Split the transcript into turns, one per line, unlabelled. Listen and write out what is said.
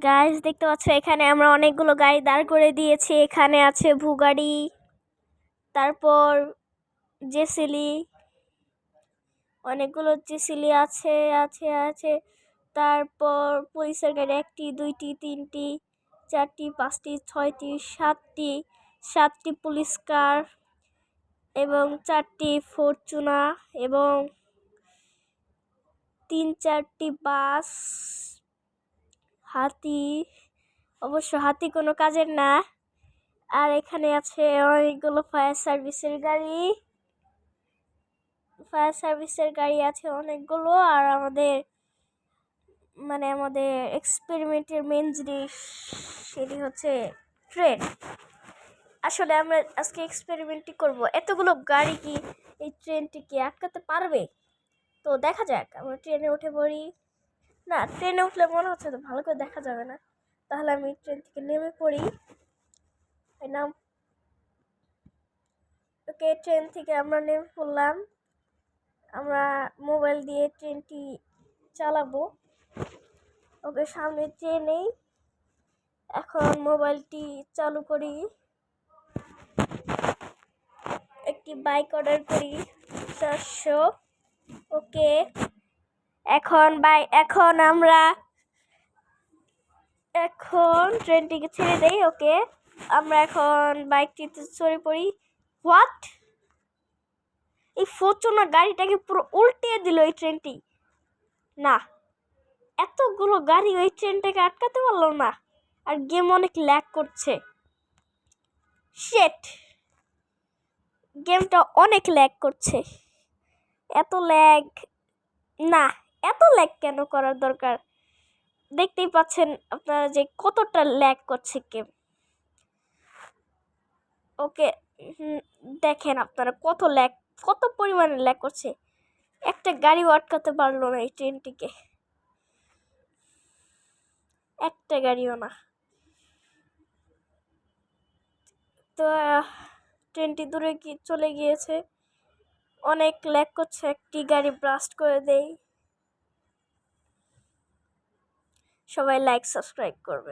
Guys দেখতে পাচ্ছ এখানে আমরা অনেকগুলো গাড়ি দাঁড় করে দিয়েছি। এখানে আছে ভুগাড়ি, তারপর জেসিলি, অনেকগুলো জেসিলি আছে আছে আছে তারপর পুলিশের গাড়ি 1টি 2টি 3টি 4টি 5টি 6টি 7টি পুলিশ কার এবং 4টি ফরচুনা এবং 3-4টি বাস। হাতি, অবশ্য হাতি কোনো কাজের না। আর এখানে আছে অনেকগুলো ফায়ার সার্ভিসের গাড়ি আছে অনেকগুলো। আর আমাদের এক্সপেরিমেন্টের মেন জিনিস সেটি হচ্ছে ট্রেন। আসলে আমরা আজকে এক্সপেরিমেন্টই করব। এতগুলো গাড়ি কি এই ট্রেনটিকে আটকাতে পারবে? তো দেখা যাক। আমরা ট্রেনে উঠে পড়ি। না, ট্রেনে উঠলে মনে হচ্ছে তো ভালো করে দেখা যাবে না, তাহলে আমি ট্রেন থেকে নেমে পড়ি। নাম ওকে, ট্রেন থেকে আমরা নেমে পড়লাম। আমরা মোবাইল দিয়ে ট্রেনটি চালাবো। ওকে, সামনে ট্রেনেই। এখন মোবাইলটি চালু করি, একটি বাইক অর্ডার করি 400। ওকে, এখন আমরা ট্রেনটিকে ছেড়ে দেই। ওকে, আমরা এখন বাইকটিতে চড়ে পড়ি। হোয়াট, এই ফরচুনার গাড়িটাকে পুরো উল্টিয়ে দিল এই ট্রেনটি। না, এতগুলো গাড়ি ওই ট্রেনটাকে আটকাতে পারলো না। আর গেম অনেক ল্যাগ করছে। শিট, গেমটা অনেক ল্যাগ করছে। এত ল্যাগ না, এত ল্যাগ কেন করার দরকার? দেখতেই পাচ্ছেন আপনারা যে কতটা ল্যাগ করছে গেম। ওকে, দেখেন আপনারা কত পরিমাণে ল্যাগ করছে। একটা গাড়িও আটকাতে পারলো না এই ট্রেনটিকে, একটা গাড়িও না। তো ট্রেনটি দূরে চলে গিয়েছে, অনেক ল্যাগ করছে। একটি গাড়ি ব্লাস্ট করে দেই। সবাই লাইক সাবস্ক্রাইব করবে।